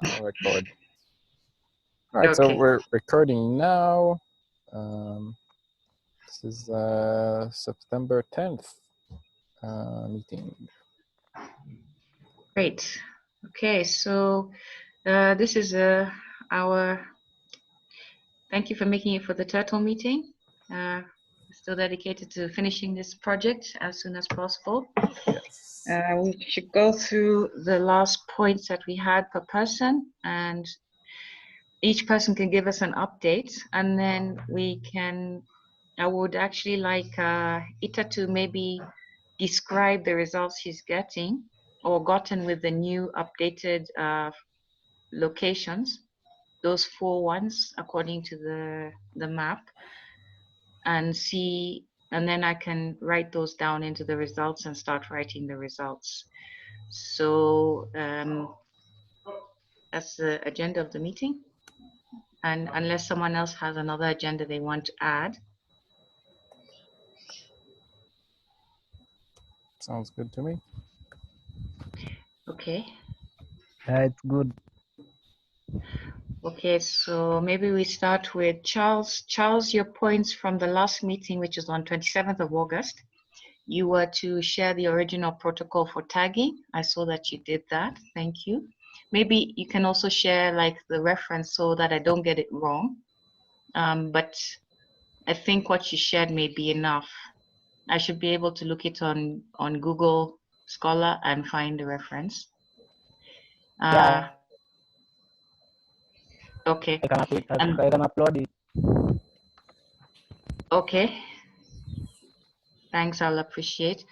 I'll record. All right, so Okay. we're recording now. This is September 10th meeting. Great. Okay, so this is our, thank you for making it for the turtle meeting. Still dedicated to finishing this project as soon as possible. Yes. We should go through the last points that we had per person, and each person can give us an update, and then we can, I would actually like Ita to maybe describe the results she's getting or gotten with the new updated locations, those 4 ones according to the map, and see, and then I can write those down into the results and start writing the results. So that's the agenda of the meeting. And unless someone else has another agenda they want to add. Sounds good to me. Okay. It's good. Okay, so maybe we start with Charles. Charles, your points from the last meeting, which is on 27th of August. You were to share the original protocol for tagging. I saw that you did that. Thank you. Maybe you can also share like the reference so that I don't get it wrong. But I think what you shared may be enough. I should be able to look it on Google Scholar and find the reference. Yeah, Okay. I can upload it. Okay. Thanks, I'll appreciate.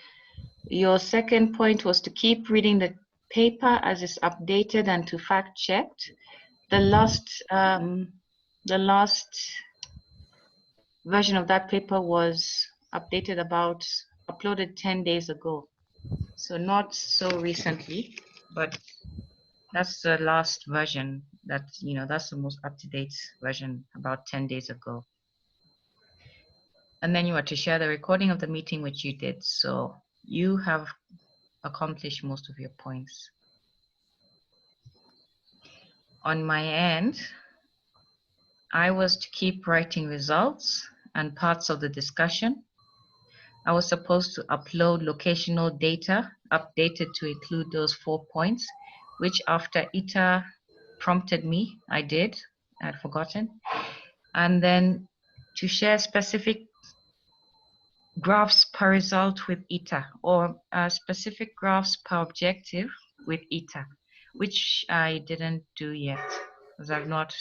Your second point was to keep reading the paper as it's updated and to fact checked. The last version of that paper was uploaded 10 days ago. So not so recently, but that's the last version that's the most up-to-date version about 10 days ago. And then you are to share the recording of the meeting, which you did. So you have accomplished most of your points. On my end, I was to keep writing results and parts of the discussion. I was supposed to upload locational data updated to include those 4 points, which after Ita prompted me, I did. I'd forgotten. And then to share specific graphs per result with Ita, or specific graphs per objective with Ita, which I didn't do yet, because I've not,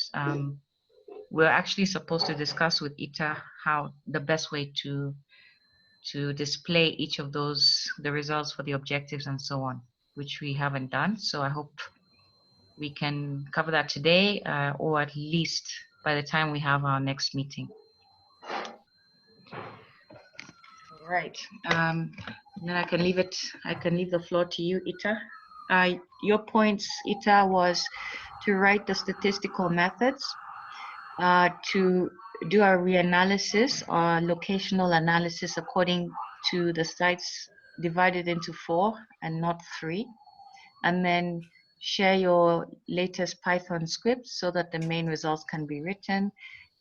we're actually supposed to discuss with Ita how the best way to display each of those, the results for the objectives and so on, which we haven't done. So I hope we can cover that today, or at least by the time we have our next meeting. All right, then I can leave the floor to you, Ita. Your points, Ita, was to write the statistical methods, to do a reanalysis or locational analysis according to the sites divided into 4 and not 3, and then share your latest Python script so that the main results can be written,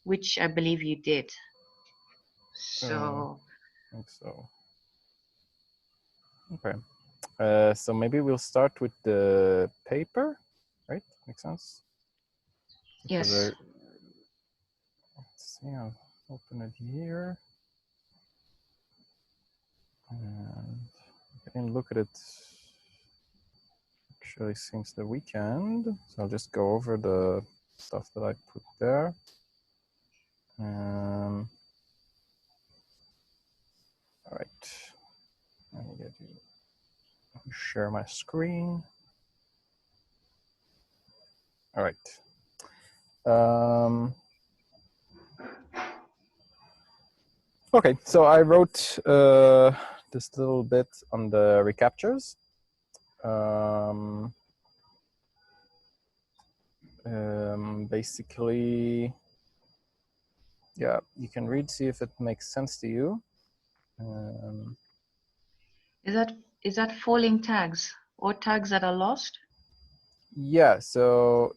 which I believe you did. So I think so. Okay. So maybe we'll start with the paper, right? Makes sense? yes. Let's see, I'll open it here. And I can look at it actually since the weekend. So I'll just go over the stuff that I put there. All right. Let me get you. Share my screen. All right. Okay, so I wrote this little bit on the recaptures. Basically, yeah, you can read, see if it makes sense to you. Is that falling tags or tags that are lost? Yeah, so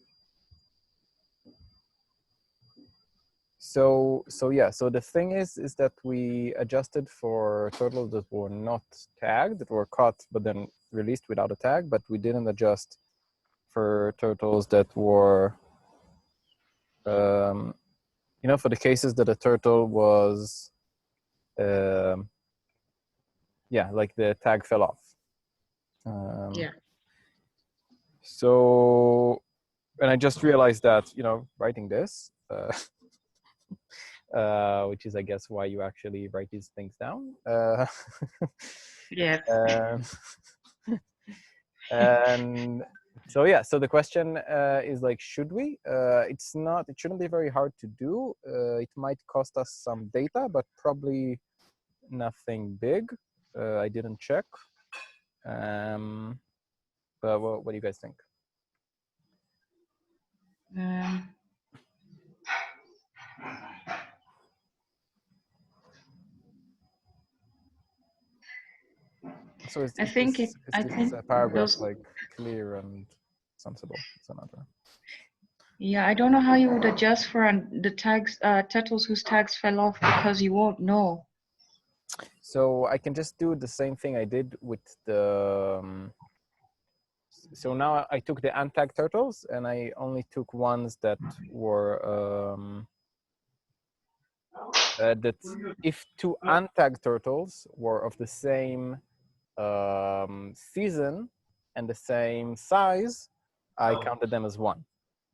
the thing is that we adjusted for turtles that were not tagged, that were caught but then released without a tag, but we didn't adjust for turtles that were, you know, for the cases that a turtle was, yeah, like the tag fell off. Yeah. So, and I just realized that, you know, writing this, which is, I guess, why you actually write these things down. Yes. And so, yeah, so the question is like, should we? It shouldn't be very hard to do. It might cost us some data, but probably nothing big. I didn't check. But what do you guys think? So is I think this paragraph those. like clear and sensible? It's another. Yeah, I don't know how you would adjust for the tags, turtles whose tags fell off, because you won't know. So I can just do the same thing I did with the. So now I took the untagged turtles and I only took ones that were that if two untagged turtles were of the same season and the same size, I counted them as one.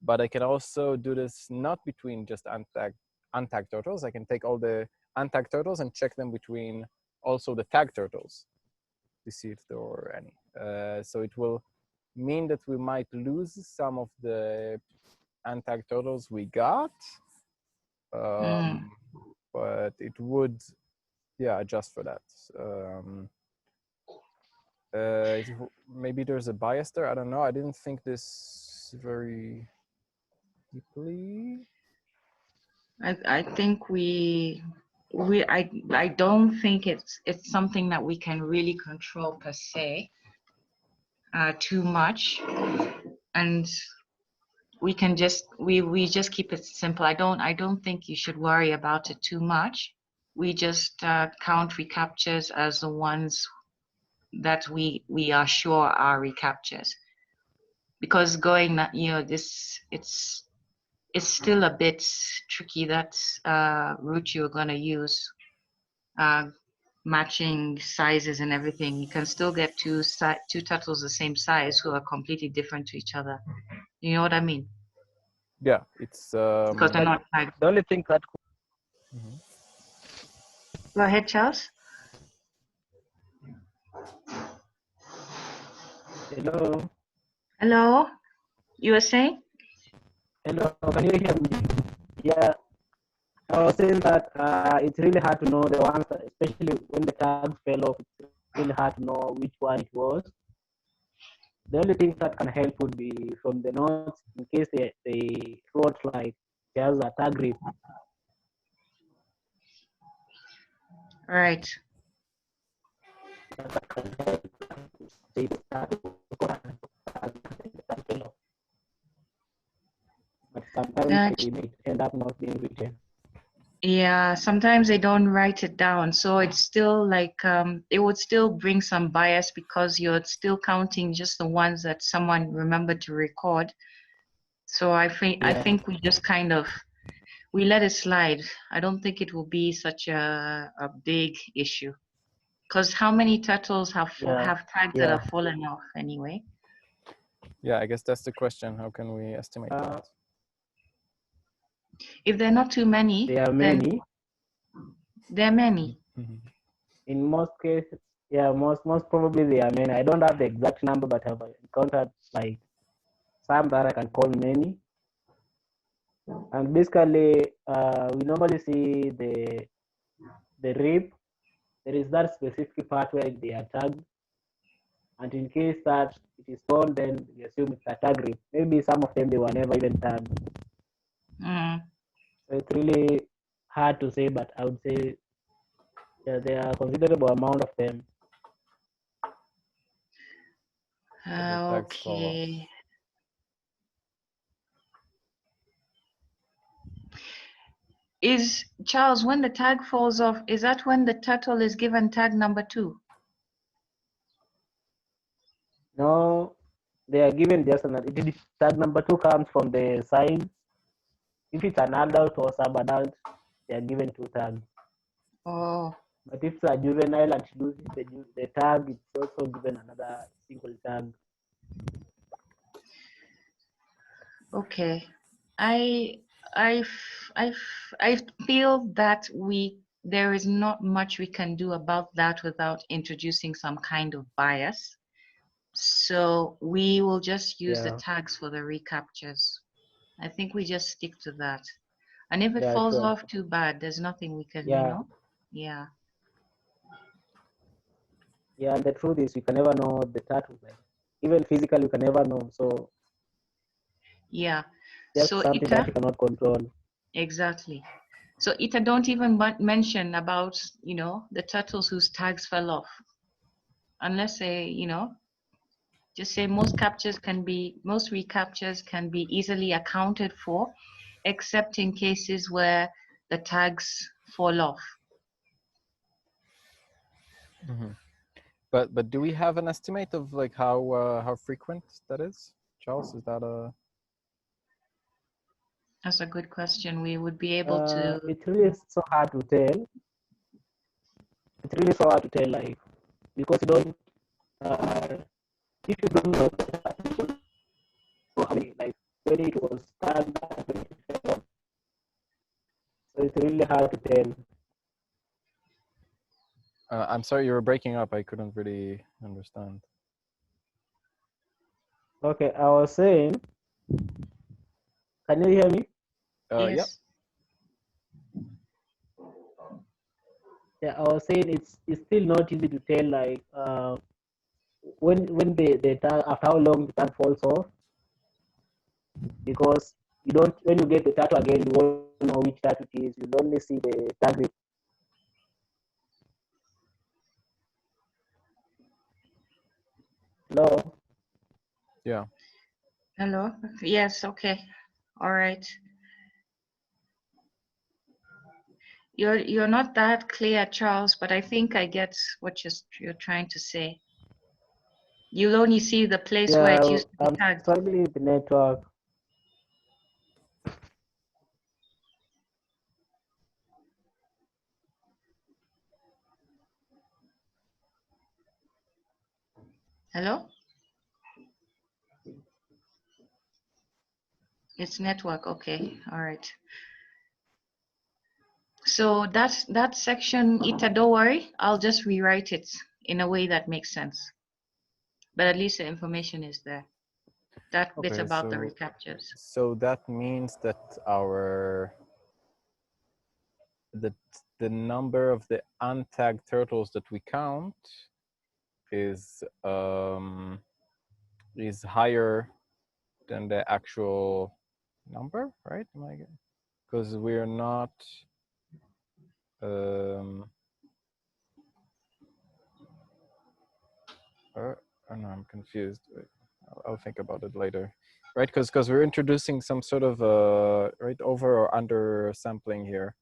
But I can also do this not between just untagged turtles. I can take all the untagged turtles and check them between also the tagged turtles to see if there were any. So it will mean that we might lose some of the untagged turtles we got, but it would, yeah, adjust for that. Maybe there's a bias there. I don't know. I didn't think this very deeply. I think I don't think it's something that we can really control per se, too much, and we can just we just keep it simple. I don't think you should worry about it too much. We just count recaptures as the ones that we are sure are recaptures, because going, you know, this it's still a bit tricky, that route you're going to use, matching sizes and everything. You can still get two turtles the same size who are completely different to each other. You know what I mean? Yeah, it's Because they're not tagged. The only thing that Go ahead, Charles. hello, Hello, you were saying? hello, can you hear me? Yeah, I was saying that it's really hard to know the ones, especially when the tag fell off. It's really hard to know which one it was. The only thing that can help would be from the notes, in case they wrote like there's a tag rip. Right. But sometimes it may end up not being written. Yeah, sometimes they don't write it down, so it's still like it would still bring some bias, because you're still counting just the ones that someone remembered to record. So I think we just kind of we let it slide. I don't think it will be such a big issue, because how many turtles have tags that have fallen off anyway? Yeah, I guess that's the question. How can we estimate that? If there are not too many, there are many. There are many. In most cases, yeah, most probably there are many. I don't have the exact number, but I've encountered like some that I can call many. And basically, we normally see the rib. There is that specific part where they are tagged, and in case that it is torn, then we assume it's a tag rib. Maybe some of them they were never even tagged. So it's really hard to say, but I would say there are a considerable amount of them. Okay. Is Charles, when the tag falls off, is that when the turtle is given tag number 2? No, they are given just another. Tag number 2 comes from the sign. If it's an adult or sub-adult, they are given 2 tags. Oh, But if it's a juvenile and she loses the tag, it's also given another single tag. okay. I I f- I f- I feel that there is not much we can do about that without introducing some kind of bias. So we will just use the Yeah, tags for the recaptures. I think we just stick to that. And if it yeah, falls sure. off too bad, there's nothing we can, Yeah, yeah, yeah. And the truth is, you can never know the turtle. Like, even physically, you can never know. So yeah. just So something that Ita, you cannot control. exactly. So Ita, don't even mention about, the turtles whose tags fell off, unless they, just say most recaptures can be easily accounted for, except in cases where the tags fall off. Mm-hmm. But do we have an estimate of like how frequent that is, Charles? Is that a That's a good question. We would be able to. It's really so hard to tell. It's really so hard to tell, like, because you don't. If you don't know how many, like, when it was done, so it's really hard to tell. I'm sorry, you were breaking up. I couldn't really understand. Okay, I was saying, can you hear me? Yep. Yes. Yeah, I was saying it's still not easy to tell, like, when the tag, after how long the tag falls off, because you don't, when you get the tattoo again, you won't know which tattoo it is. You'll only see the tag. Hello. Yeah. Hello? Yes, okay. All right. You're not that clear, Charles, but I think I get what you're trying to say. You'll only see the place where Yeah, it used to be I'm tagged. struggling with the network. Hello? It's network. Okay. All right. So that section, Ita, don't worry. I'll just rewrite it in a way that makes sense. But at least the information is there. That bit Okay. about the recaptures. So that means that the number of the untagged turtles that we count is higher than the actual number, right? Because we're not. No, I'm confused. Wait, I'll think about it later, right? Because we're introducing some sort of right over or under sampling here.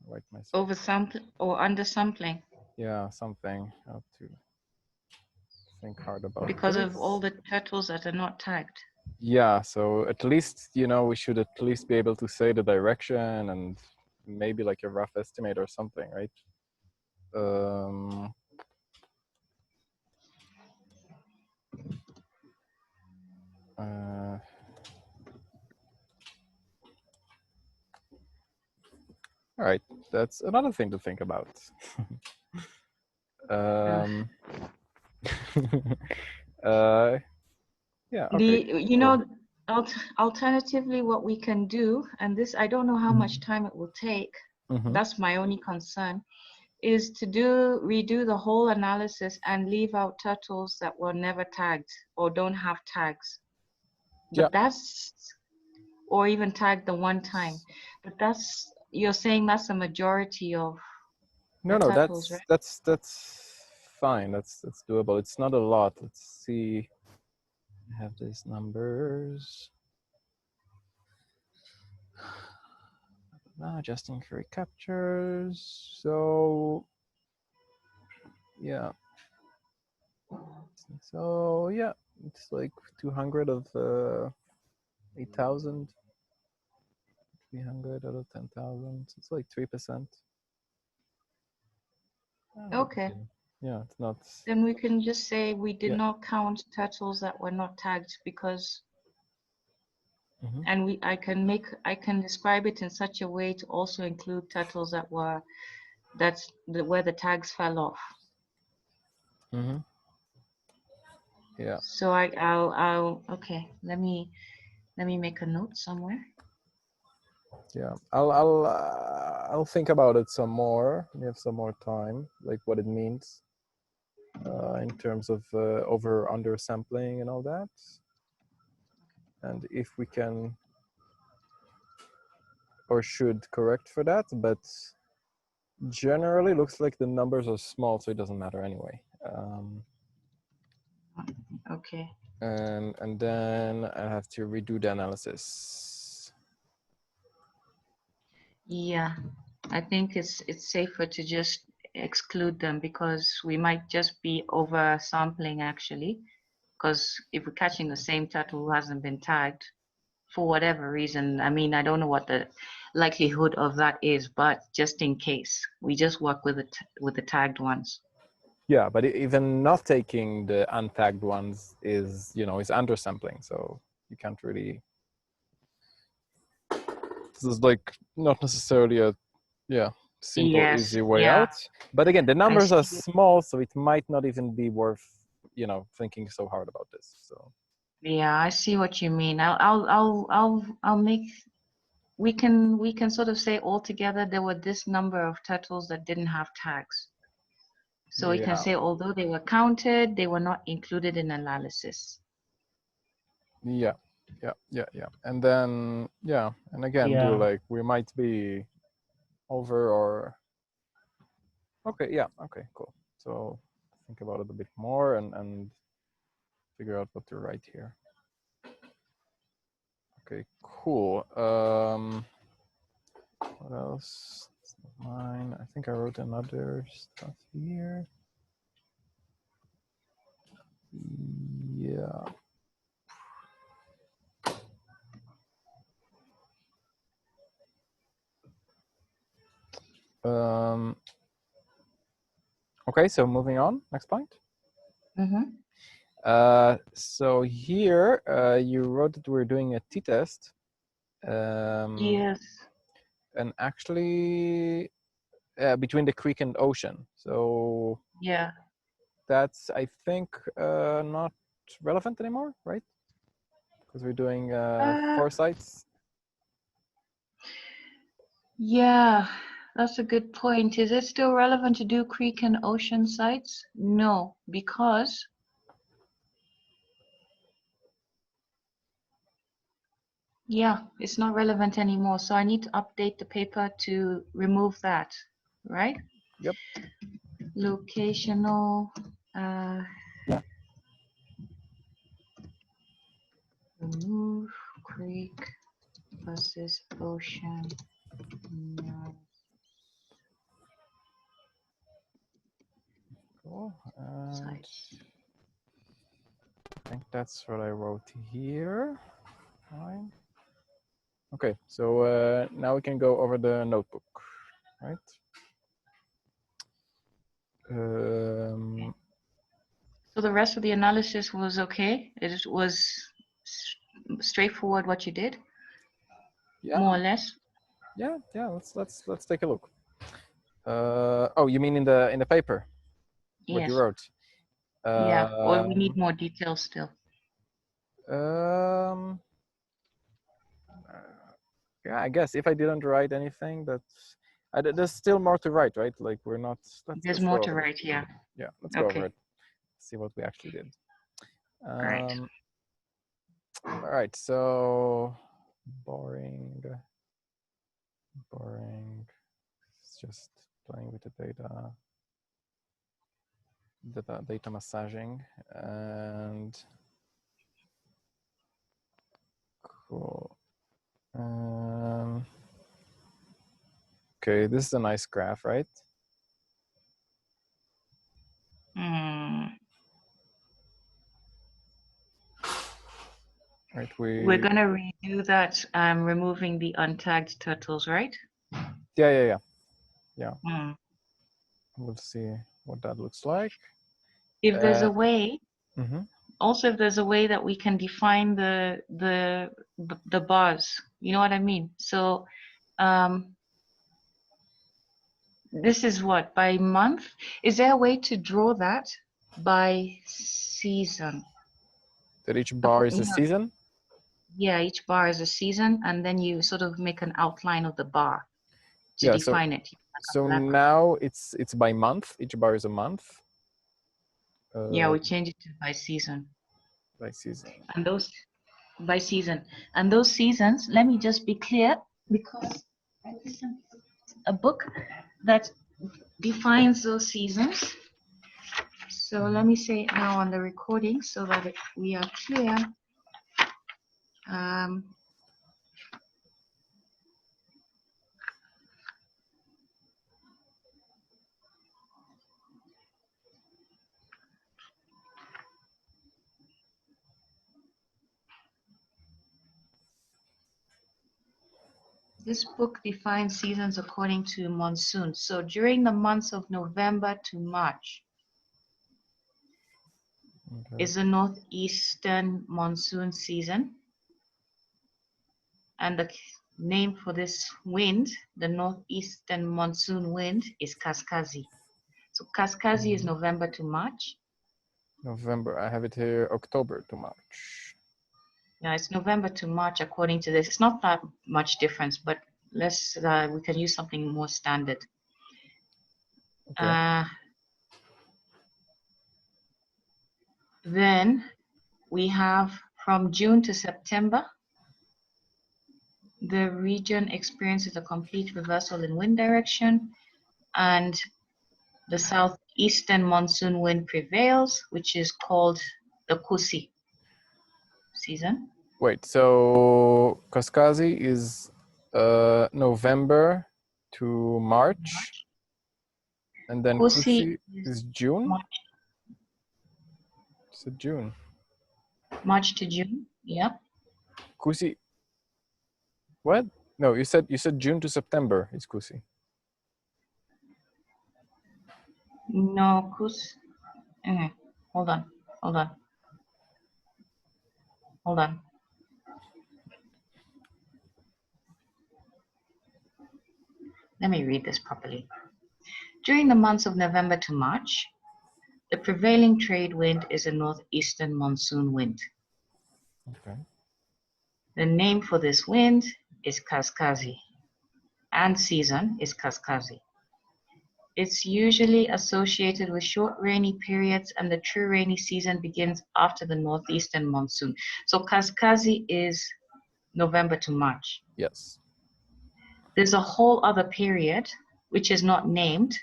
Write myself. Oversampling or undersampling Yeah, something. I have to think hard about because this. of all the turtles that are not tagged. Yeah, so at least we should at least be able to say the direction and maybe like a rough estimate or something, right? All right, that's another thing to think about. Yeah. Okay. Alternatively, what we can do, and this I don't know how much time it will take. That's my only concern, is to redo the whole analysis and leave out turtles that were never tagged or don't have tags. But or even tagged the one time. But you're saying that's the majority of the No, turtles, right? that's fine. That's doable. It's not a lot. Let's see. I have these numbers. Adjusting query captures. So yeah. So yeah, it's like 200 of 8,000. 300 out of 10,000. It's like 3%. Okay. Yeah, it's not. Then we can just say we did Yeah. not count turtles that were not tagged because, Mhm. and I can describe it in such a way to also include turtles that were, where the tags fell off. Mhm. Yeah. So I'll okay. Let me make a note somewhere. Yeah. I'll think about it some more. We have some more time, like what it means in terms of over under sampling and all that, and if we can or should correct for that. But generally, looks like the numbers are small, so it doesn't matter anyway. Okay. And then I have to redo the analysis. Yeah, I think it's safer to just exclude them because we might just be over sampling actually. Because if we're catching the same turtle who hasn't been tagged for whatever reason, I mean, I don't know what the likelihood of that is, but just in case, we just work with the tagged ones. Yeah, but even not taking the untagged ones is, is undersampling. So you can't really. This is like not necessarily a, simple, Yes, easy way yeah, out. But again, the I numbers are see. small, so it might not even be worth, thinking so hard about this. So Yeah, I see what you mean. I'll make. We can sort of say altogether there were this number of turtles that didn't have tags. So we can yeah, say although they were counted, they were not included in analysis. yeah, and then and again, do Yeah. like we might be over or okay, okay, cool. So think about it a bit more and figure out what to write here. Okay, cool. What else? It's not mine. I think I wrote another stuff here. Yeah. Okay, so moving on. Next point. Mm-hmm. So here you wrote that we're doing a t-test. Yes. And actually between the creek and ocean. So Yeah. that's, I think, not relevant anymore, right? Because we're doing 4 sites. Yeah, that's a good point. Is it still relevant to do creek and ocean sites? No, because yeah, it's not relevant anymore. So I need to update the paper to remove that, right? Yep. Locational, uh, Yeah. remove creek versus ocean. No. Cool. And Sites. I think that's what I wrote here. Fine. Okay, so now we can go over the notebook, right? So the rest of the analysis was okay. It was straightforward what you did, Yeah, more or less. yeah. Let's take a look. Oh, you mean in the paper? What you Yes. wrote? Yeah. Or we need more details still. Um, yeah, I guess if I didn't write anything, there's still more to write, right? Like we're not. There's Let's more go to over it. write. Yeah. Yeah, let's go over Okay. it. See what we actually did. All right. All right. So boring. It's just playing with the data massaging, and cool. Okay, this is a nice graph, right? Right, We're gonna redo that. Removing the untagged turtles, right? Yeah. Hmm. We'll see what that looks like. If there's a way, mhm. also if there's a way that we can define the bars, you know what I mean? So this is what, by month? Is there a way to draw that by season? That each bar is a You know, season? yeah, each bar is a season, and then you sort of make an outline of the bar to Yeah, define it. so Black. now it's by month. Each bar is a month. Yeah, we change it to by season. By season. And those by season. And those seasons, let me just be clear, because I listened to a book that defines those seasons. So let me say it now on the recording so that we are clear. This book defines seasons according to monsoon. So during the months of November to March is the northeastern monsoon season. And the name for this wind, the northeastern monsoon wind, is Kaskazi. So Kaskazi is November to March. November, I have it here, October to March. Yeah, it's November to March according to this. It's not that much difference, but let's we can use something more standard. Okay. Then we have from June to September, the region experiences a complete reversal in wind direction, and the southeastern monsoon wind prevails, which is called the Kusi season. Wait, so Kaskazi is November to March, and then Kusi is June? March. It's June. March to June, yeah. Kusi, what? No, you said June to September is Kusi. No, hold on. Let me read this properly. During the months of November to March, the prevailing trade wind is a northeastern monsoon wind. Okay. The name for this wind is Kaskazi, and season is Kaskazi. It's usually associated with short rainy periods, and the true rainy season begins after the northeastern monsoon. So Kaskazi is November to March. Yes. There's a whole other period which is not named.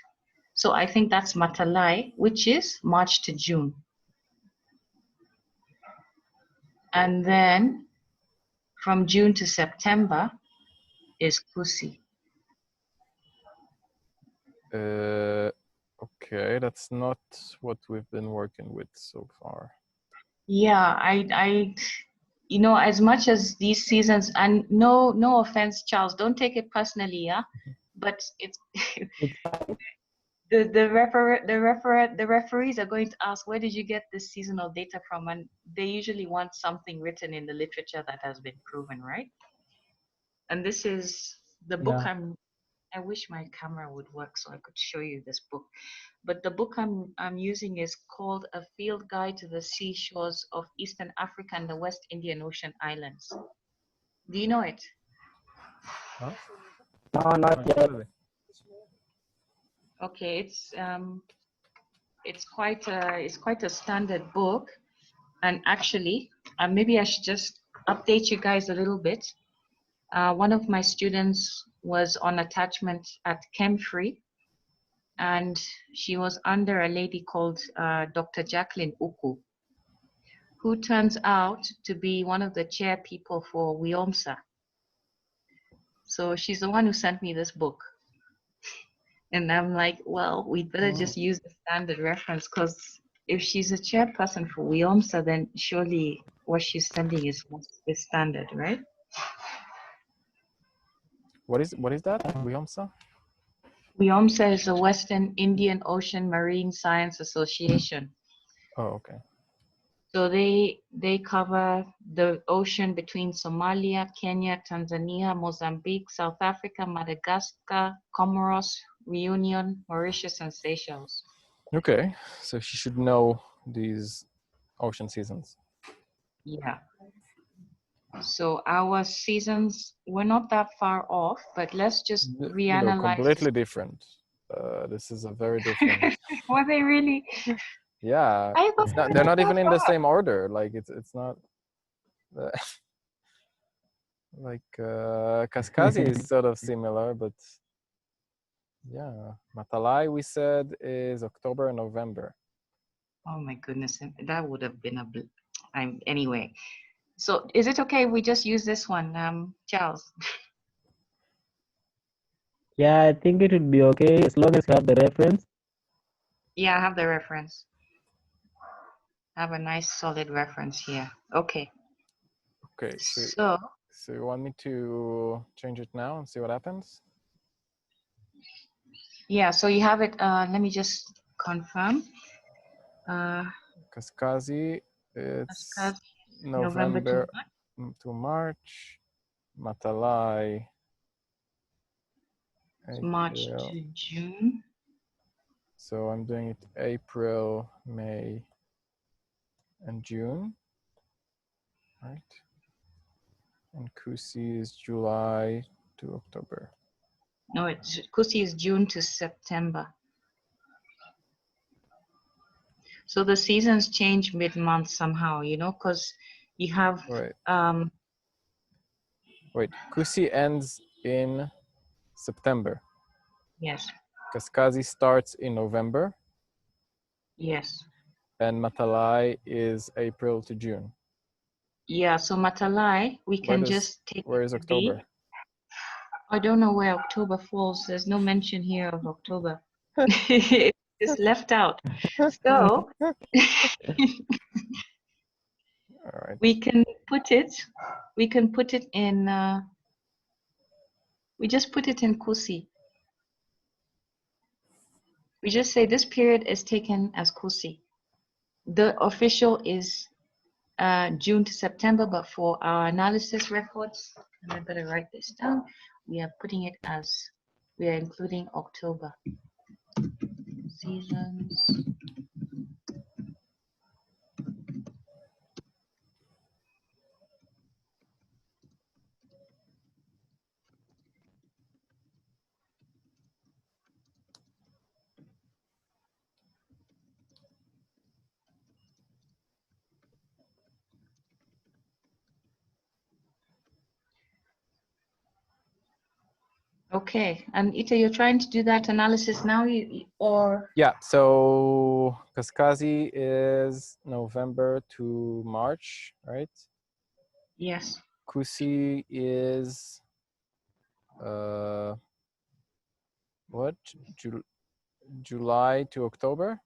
So I think that's Matalai, which is March to June. And then from June to September is Kusi. Okay, that's not what we've been working with so far. Yeah, I you know, as much as these seasons, and no offense, Charles, don't take it personally, yeah, but it's the referees are going to ask, where did you get this seasonal data from? And they usually want something written in the literature that has been proven, right? And this is the book. I wish my camera would work so I could show you this book. But the book I'm using is called A Field Guide to the Seashores of Eastern Africa and the West Indian Ocean Islands. Do you know it? Huh? No, not yet. Okay, it's quite a standard book, and actually, maybe I should just update you guys a little bit. One of my students was on attachment at ChemFree, and she was under a lady called Dr. Jacqueline Uku, who turns out to be one of the chair people for WIOMSA. So she's the one who sent me this book. And I'm like, well, we'd better just use the standard reference, because if she's a chairperson for WIOMSA, then surely what she's sending is standard, right? What is that? WIOMSA? WIOMSA is the Western Indian Ocean Marine Science Association. Oh, okay. So they cover the ocean between Somalia, Kenya, Tanzania, Mozambique, South Africa, Madagascar, Comoros, Reunion, Mauritius, and Seychelles. Okay, so she should know these ocean seasons. Yeah. So our seasons were not that far off, but let's just reanalyze. Completely different. This is a very different. Were they really? Yeah, it's not, they're not even in the same order. Like it's not. Like Kaskazi is sort of similar, but yeah, Matalai we said is October and November. Oh my goodness, that would have been anyway. So is it okay if we just use this one, Charles? Yeah, I think it would be okay as long as you have the reference. Yeah, I have the reference. I have a nice solid reference here. Okay. Okay, So you want me to change it now and see what happens? Yeah, so you have it. Let me just confirm. Kaskazi, it's Kaskazi, November to March. Matalai, March to June. So I'm doing it April, May, and June, right? And Kusi is July to October. No, Kusi is June to September. So the seasons change mid-month somehow, because you have Wait, Kusi ends in September. Yes. Kaskazi starts in November. Yes. And Matalai is April to June. Yeah, so Matalai, we can just take. Where is October? I don't know where October falls. There's no mention here of October. It's left out. So all right. We can put it in, we just put it in Kusi. We just say this period is taken as Kusi. The official is June to September, but for our analysis records, and I better write this down, we are putting it as, we are including October. Seasons. Okay, and Ita, you're trying to do that analysis now, or? Yeah, so Kaskazi is November to March, right? Yes. Kusi is what? July to October?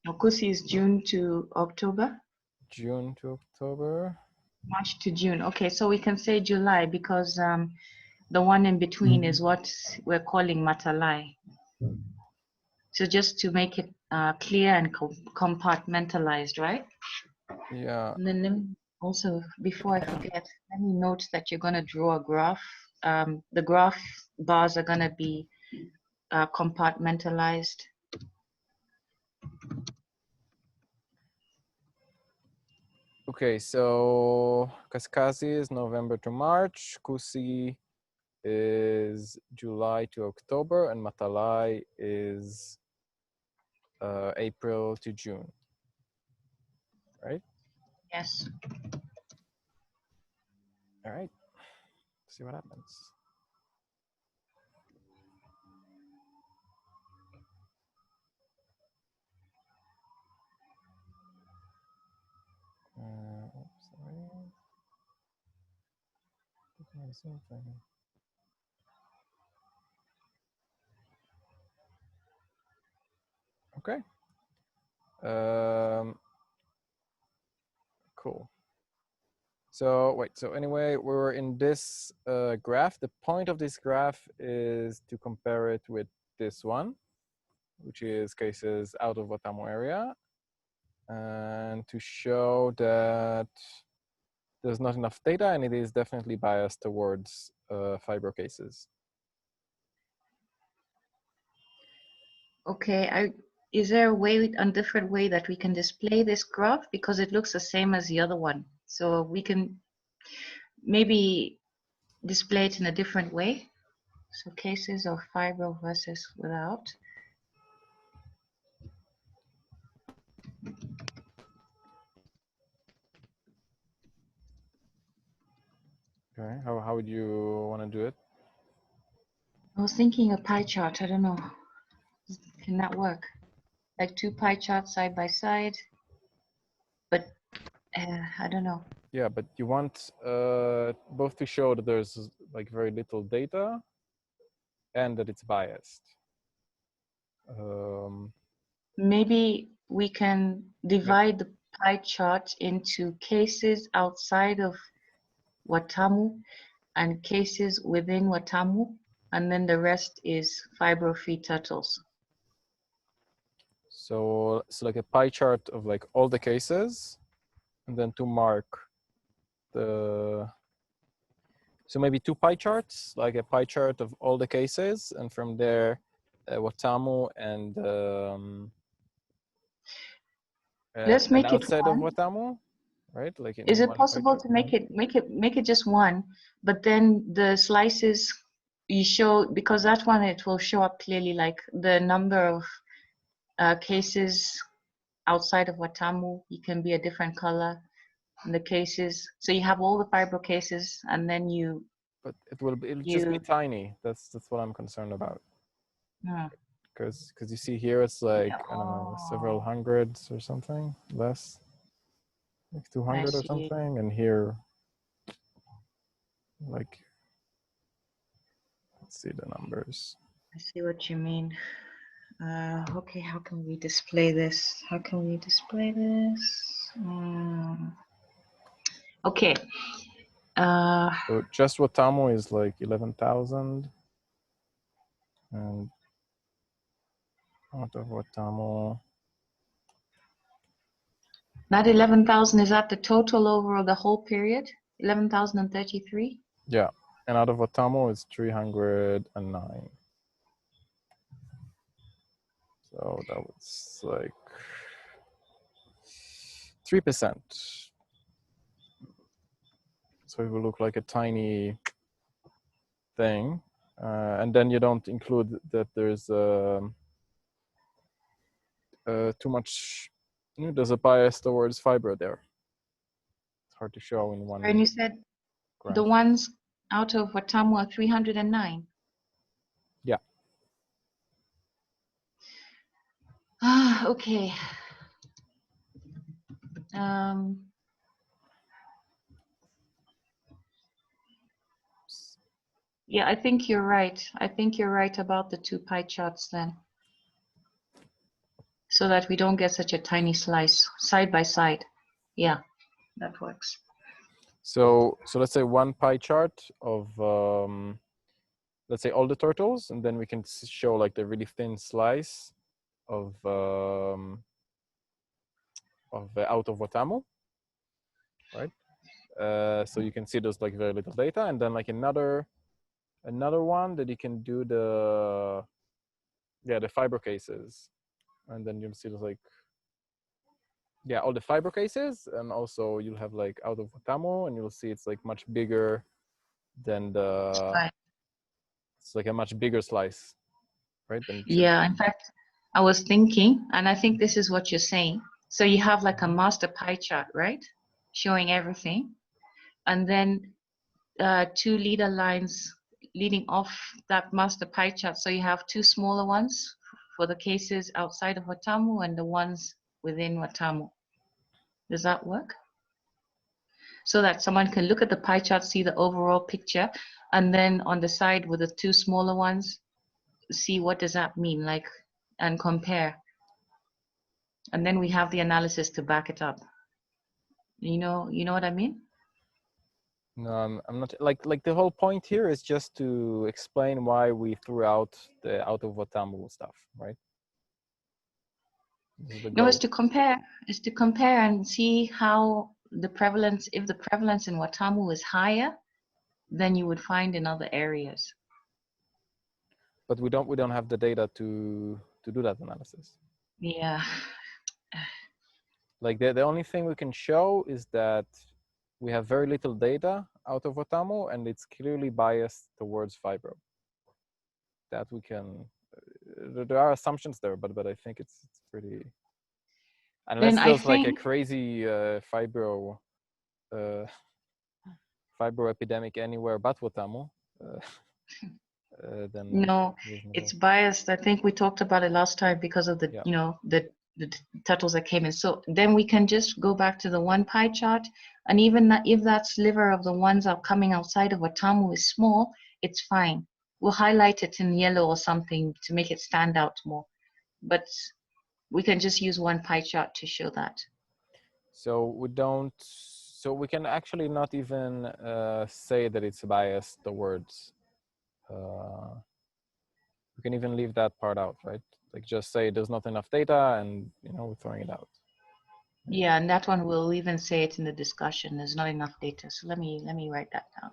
No, Kusi is June to October. June to October. March to June. Okay, so we can say July because the one in between is what we're calling Matalai. So just to make it clear and compartmentalized, right? Yeah. And then also, before I forget, let me note that you're going to draw a graph. The graph bars are going to be compartmentalized. Okay, so Kaskazi is November to March, Kusi is July to October, and Matalai is April to June, right? Yes. All right, see what happens. Oops, sorry. Okay. Cool. So wait, so anyway, we were in this graph. The point of this graph is to compare it with this one, which is cases out of Watamu area, and to show that there's not enough data and it is definitely biased towards fibro cases. Okay, is there a way, a different way that we can display this graph? Because it looks the same as the other one. So we can maybe display it in a different way. So cases of fibro versus without. Okay, how would you want to do it? I was thinking a pie chart. I don't know. Can that work? Like two pie charts side by side, but I don't know. Yeah, but you want both to show that there's like very little data and that it's biased. Maybe we can divide the pie chart into cases outside of Watamu and cases within Watamu, and then the rest is fibro-free turtles. So like a pie chart of like all the cases, and then to mark the, so maybe two pie charts, like a pie chart of all the cases, and from there, Watamu and Let's make it outside of one. Watamu, right? Like in Is it one pie possible chart. to make it just one, but then the slices you show, because that one it will show up clearly, like the number of cases outside of Watamu, you can be a different color. And the cases, so you have all the fibro cases, and then you. But it'll just be tiny. That's what I'm concerned about. Because you see here it's like, I don't know, several hundreds or something, less, like 200 or something, and here, like, let's see the numbers. I see what you mean. Okay, how can we display this? Okay. So just Watamu is like 11,000, and out of Watamu. That 11,000, is that the total over the whole period? 11,033? Yeah, and out of Watamu is 309. So that was like 3%. So it will look like a tiny thing. And then you don't include that there's too much, there's a bias towards fibro there. It's hard to show in one. And you said graph. The ones out of Watamu are 309? Yeah. Okay. Yeah, I think you're right. I think you're right about the two pie charts then. So that we don't get such a tiny slice side by side. Yeah, that works. So let's say one pie chart of, let's say all the turtles, and then we can show like the really thin slice of out of Watamu, right? So you can see there's like very little data, and then like another one that you can do the fibro cases, and then you'll see there's like all the fibro cases, and also you'll have like out of Watamu, and you'll see it's like much bigger than it's like a much bigger slice, right? Yeah, in fact, I was thinking, and I think this is what you're saying. So you have like a master pie chart, right? Showing everything. And then two leader lines leading off that master pie chart. So you have two smaller ones for the cases outside of Watamu and the ones within Watamu. Does that work? So that someone can look at the pie chart, see the overall picture, and then on the side with the two smaller ones, see what does that mean, like, and compare. And then we have the analysis to back it up. You know what I mean? No, I'm not like the whole point here is just to explain why we threw out the out of Watamu stuff, right? This is the No, goal. it's to compare and see how the prevalence, if the prevalence in Watamu is higher than you would find in other areas. But we don't have the data to do that analysis. Yeah. Like the only thing we can show is that we have very little data out of Watamu, and it's clearly biased towards fibro. That we can. There are assumptions there, but I think it's pretty. Unless Then I there's like a think crazy fibro epidemic anywhere but Watamu, then no, it's biased. I think we talked about it last time because of the, yeah. the turtles that came in. So then we can just go back to the one pie chart, and even if that sliver of the ones are coming outside of Watamu is small, it's fine. We'll highlight it in yellow or something to make it stand out more. But we can just use one pie chart to show that. So we don't. So we can actually not even say that it's biased towards. We can even leave that part out, right? Like just say there's not enough data, and we're throwing it out. Yeah, and that one we'll even say it in the discussion. There's not enough data. So let me write that down.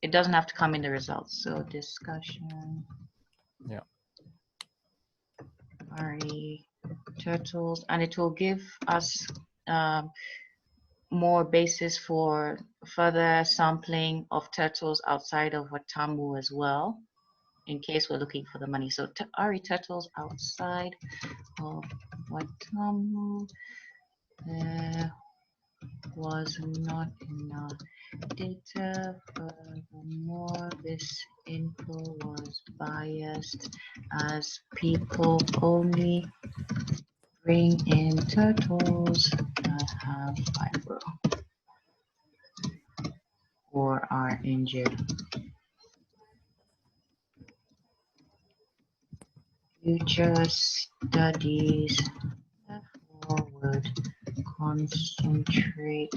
It doesn't have to come in the results. So discussion. Yeah. Party turtles, and it will give us more basis for further sampling of turtles outside of Watamu as well, in case we're looking for the money. So Ari turtles outside of Watamu. There was not enough data. Furthermore, this info was biased as people only bring in turtles that have fibro or are injured. Future studies therefore would concentrate